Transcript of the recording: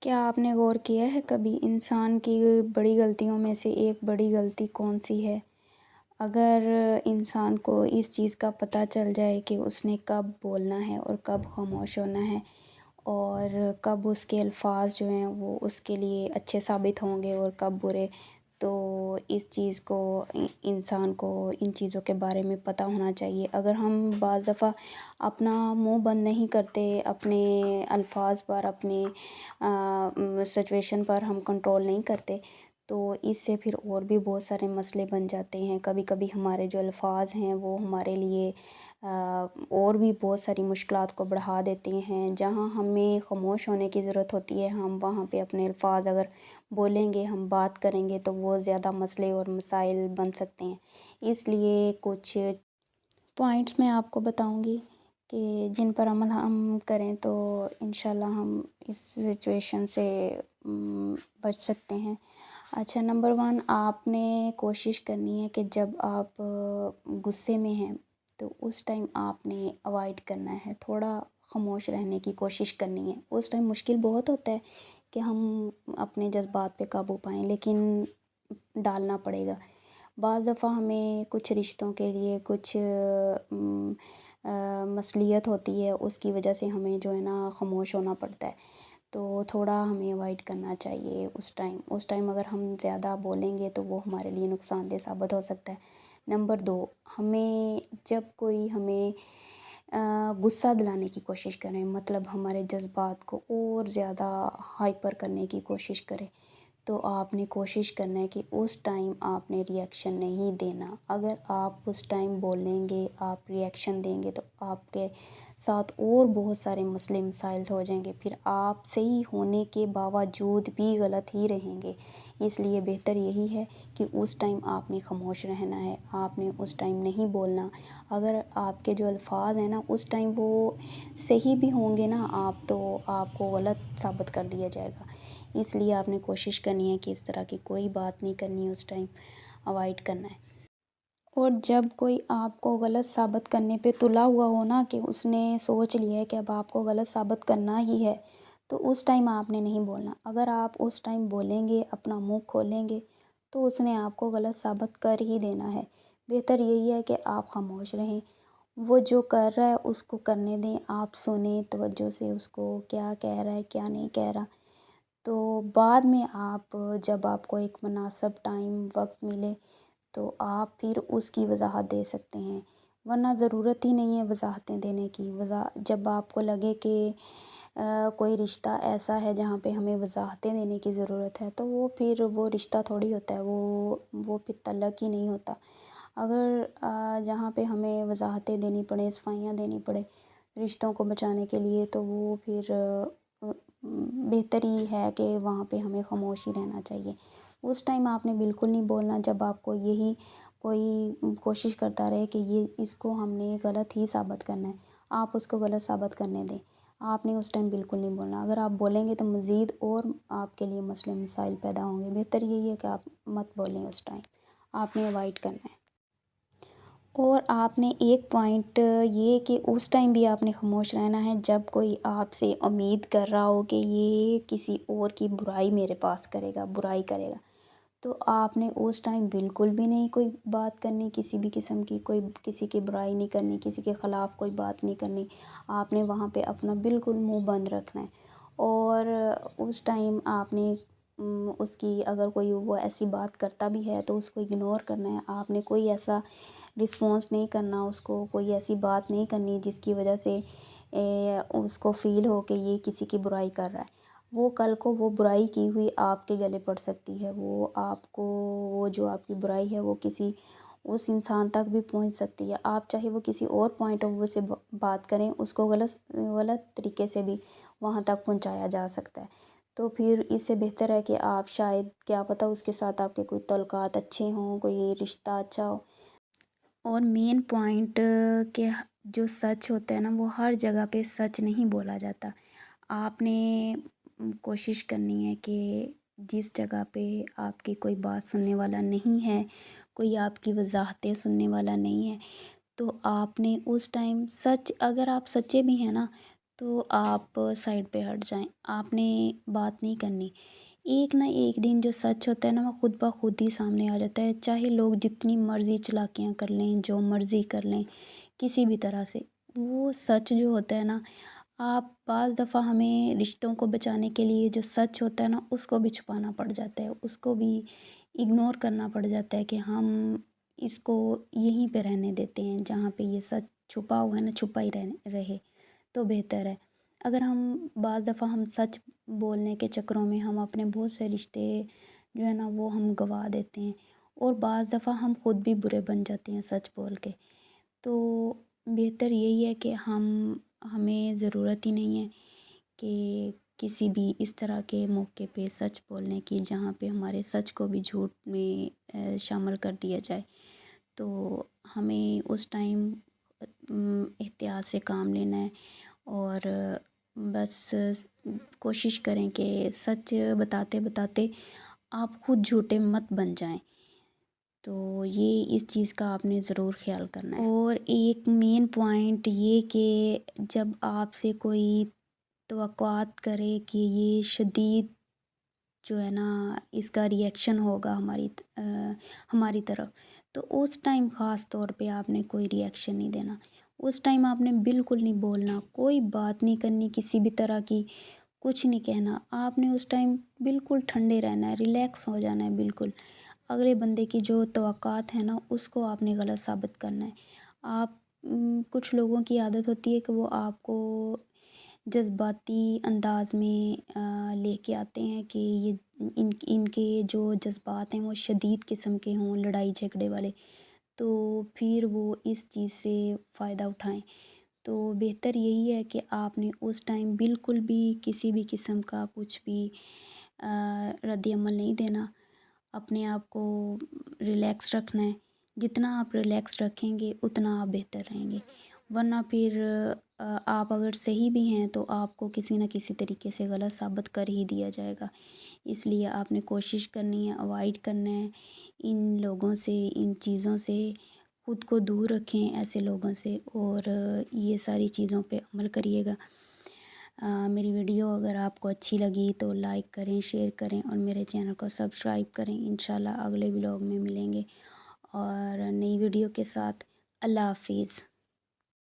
क्या आपने गौर किया है कभी इंसान की बड़ी गलतियों में से एक बड़ी गलती कौन सी है? अगर इंसान को इस चीज़ का पता चल जाए कि उसने कब बोलना है और कब खामोश होना है और कब उसके अल्फाज जो हैं वो उसके लिए अच्छे साबित होंगे और कब बुरे, तो इस चीज़ को इंसान को इन चीज़ों के बारे में पता होना चाहिए। अगर हम बाज़ दफ़ा अपना मुंह बंद नहीं करते, अपने अल्फाज पर, अपने सिचुएशन पर हम कंट्रोल नहीं करते, तो इससे फिर और भी बहुत सारे मसले बन जाते हैं। कभी कभी हमारे जो अल्फाज हैं वो हमारे लिए और भी बहुत सारी मुश्किलात को बढ़ा देते हैं। जहाँ हमें खामोश होने की ज़रूरत होती है, हम वहाँ पे अपने अल्फाज अगर बोलेंगे, हम बात करेंगे, तो वो ज़्यादा मसले और मसाइल बन सकते हैं। इसलिए कुछ पॉइंट्स मैं आपको बताऊंगी कि जिन पर अमल हम करें तो इंशाल्लाह हम इस सिचुएशन से बच सकते हैं। अच्छा, नंबर 1, आपने कोशिश करनी है कि जब आप गुस्से में हैं तो उस टाइम आपने अवॉइड करना है, थोड़ा खामोश रहने की कोशिश करनी है। उस टाइम मुश्किल बहुत होता है कि हम अपने जज़्बात पे काबू पाएँ, लेकिन डालना पड़ेगा। बाज़ दफ़ा हमें कुछ रिश्तों के लिए कुछ मसलियत होती है, उसकी वजह से हमें जो है ना खामोश होना पड़ता है। तो थोड़ा हमें अवॉइड करना चाहिए उस टाइम अगर हम ज़्यादा बोलेंगे तो वो हमारे लिए नुकसानदेह साबित हो सकता है। नंबर 2, हमें जब कोई हमें गुस्सा दिलाने की कोशिश करें, मतलब हमारे जज़्बात को और ज़्यादा हाइपर करने की कोशिश करे, तो आपने कोशिश करना है कि उस टाइम आपने रिएक्शन नहीं देना। अगर आप उस टाइम बोलेंगे, आप रिएक्शन देंगे, तो आपके साथ और बहुत सारे मसले मसाइल हो जाएंगे, फिर आप सही होने के बावजूद भी गलत ही रहेंगे। इसलिए बेहतर यही है कि उस टाइम आपने खामोश रहना है, आपने उस टाइम नहीं बोलना। अगर आपके जो अल्फाज हैं ना उस टाइम वो सही भी होंगे ना, आप तो आपको गलत साबित कर दिया जाएगा। इसलिए आपने कोशिश करनी है कि इस तरह की कोई बात नहीं करनी है, उस टाइम अवॉइड करना है। और जब कोई आपको गलत साबित करने पे तुला हुआ हो ना, कि उसने सोच लिया है कि अब आपको गलत साबित करना ही है, तो उस टाइम आपने नहीं बोलना। अगर आप उस टाइम बोलेंगे, अपना मुंह खोलेंगे, तो उसने आपको गलत साबित कर ही देना है। बेहतर यही है कि आप खामोश रहें, वो जो कर रहा है उसको करने दें, आप सुने तवज्जो से उसको, क्या कह रहा है क्या नहीं कह रहा। तो बाद में आप, जब आपको एक मुनासिब टाइम वक्त मिले, तो आप फिर उसकी वजाहत दे सकते हैं, वरना ज़रूरत ही नहीं है वजाहतें देने की। जब आपको लगे कि कोई रिश्ता ऐसा है जहाँ पे हमें वजाहतें देने की ज़रूरत है, तो वो फिर वो रिश्ता थोड़ी होता है, वो फिर तल्लक ही नहीं होता। अगर जहाँ पे हमें वजाहतें देनी पड़े, सफाइयाँ देनी पड़े रिश्तों को बचाने के लिए, तो वो फिर बेहतर ही है कि वहाँ पे हमें खामोश ही रहना चाहिए। उस टाइम आपने बिल्कुल नहीं बोलना। जब आपको यही कोई कोशिश करता रहे कि ये इसको हमने गलत ही साबित करना है, आप उसको गलत साबित करने दें, आपने उस टाइम बिल्कुल नहीं बोलना। अगर आप बोलेंगे तो मज़ीद और आपके लिए मसले मसाइल पैदा होंगे। बेहतर यही है कि आप मत बोलें उस टाइम, आपने अवॉइड करना है। और आपने एक पॉइंट ये कि उस टाइम भी आपने खामोश रहना है जब कोई आपसे उम्मीद कर रहा हो कि ये किसी और की बुराई मेरे पास करेगा, बुराई करेगा, तो आपने उस टाइम बिल्कुल भी नहीं कोई बात करनी, किसी भी किस्म की कोई किसी की बुराई नहीं करनी, किसी के ख़िलाफ़ कोई बात नहीं करनी। आपने वहाँ पे अपना बिल्कुल मुंह बंद रखना है। और उस टाइम आपने उसकी, अगर कोई वो ऐसी बात करता भी है तो उसको इग्नोर करना है। आपने कोई ऐसा रिस्पॉन्स नहीं करना, उसको कोई ऐसी बात नहीं करनी जिसकी वजह से उसको फ़ील हो कि ये किसी की बुराई कर रहा है। वो कल को वो बुराई की हुई आपके गले पड़ सकती है, वो आपको, वो जो आपकी बुराई है वो किसी उस इंसान तक भी पहुंच सकती है। आप चाहे वो किसी और पॉइंट ऑफ व्यू से बात करें, उसको गलत गलत तरीके से भी वहाँ तक पहुंचाया जा सकता है। तो फिर इससे बेहतर है कि आप, शायद क्या पता उसके साथ आपके कोई तल्लुकात अच्छे हों, कोई रिश्ता अच्छा हो। और मेन पॉइंट के जो सच होता है ना, वो हर जगह पे सच नहीं बोला जाता। आपने कोशिश करनी है कि जिस जगह पे आपकी कोई बात सुनने वाला नहीं है, कोई आपकी वजाहतें सुनने वाला नहीं है, तो आपने उस टाइम सच, अगर आप सच्चे भी हैं ना, تو آپ سائڈ پہ ہٹ جائیں، آپ نے بات نہیں کرنی۔ ایک نہ ایک دن جو سچ ہوتا ہے نا وہ خود بخود ہی سامنے آ جاتا ہے، چاہے لوگ جتنی مرضی چلاکیاں کر لیں، جو مرضی کر لیں، کسی بھی طرح سے وہ سچ جو ہوتا ہے نا، آپ بعض دفعہ ہمیں رشتوں کو بچانے کے لیے جو سچ ہوتا ہے نا اس کو بھی چھپانا پڑ جاتا ہے، اس کو بھی اگنور کرنا پڑ جاتا ہے کہ ہم اس کو یہیں پہ رہنے دیتے ہیں، جہاں پہ یہ سچ چھپا ہوا ہے نا چھپا ہی رہے تو بہتر ہے۔ اگر بعض دفعہ ہم سچ بولنے کے چکروں میں ہم اپنے بہت سے رشتے جو ہے نا وہ ہم گنوا دیتے ہیں، اور بعض دفعہ ہم خود بھی برے بن جاتے ہیں سچ بول کے۔ تو بہتر یہی ہے کہ ہمیں ضرورت ہی نہیں ہے کہ کسی بھی اس طرح کے موقع پہ سچ بولنے کی جہاں پہ ہمارے سچ کو بھی جھوٹ میں شامل کر دیا جائے۔ تو ہمیں اس ٹائم احتیاط سے کام لینا ہے، اور بس کوشش کریں کہ سچ بتاتے بتاتے آپ خود جھوٹے مت بن جائیں۔ تو یہ اس چیز کا آپ نے ضرور خیال کرنا ہے۔ اور ایک مین پوائنٹ یہ کہ جب آپ سے کوئی توقعات کرے کہ یہ شدید جو ہے نا اس کا ریئیکشن ہوگا ہماری طرف، تو اس ٹائم خاص طور پہ آپ نے کوئی ریئیکشن نہیں دینا، اس ٹائم آپ نے بالکل نہیں بولنا، کوئی بات نہیں کرنی کسی بھی طرح کی، کچھ نہیں کہنا، آپ نے اس ٹائم بالکل ٹھنڈے رہنا ہے، ریلیکس ہو جانا ہے بالکل۔ اگلے بندے کی جو توقعات ہیں نا اس کو آپ نے غلط ثابت کرنا ہے۔ آپ کچھ لوگوں کی عادت ہوتی ہے کہ وہ آپ کو جذباتی انداز میں لے کے آتے ہیں کہ یہ ان کے جو جذبات ہیں وہ شدید قسم کے ہوں، لڑائی جھگڑے والے، تو پھر وہ اس چیز سے فائدہ اٹھائیں۔ تو بہتر یہی ہے کہ آپ نے اس ٹائم بالکل بھی کسی بھی قسم کا کچھ بھی رد عمل نہیں دینا، اپنے آپ کو ریلیکس رکھنا ہے۔ جتنا آپ ریلیکس رکھیں گے اتنا آپ بہتر رہیں گے، ورنہ پھر آپ اگر صحیح بھی ہیں تو آپ کو کسی نہ کسی طریقے سے غلط ثابت کر ہی دیا جائے گا۔ اس لیے آپ نے کوشش کرنی ہے، اوائڈ کرنا ہے ان لوگوں سے، ان چیزوں سے، خود کو دور رکھیں ایسے لوگوں سے، اور یہ ساری چیزوں پہ عمل کریے گا۔ میری ویڈیو اگر آپ کو اچھی لگی تو لائک کریں، شیئر کریں، اور میرے چینل کو سبسکرائب کریں۔ انشاءاللہ اگلے ولاگ میں ملیں گے اور نئی ویڈیو کے ساتھ۔ اللہ حافظ۔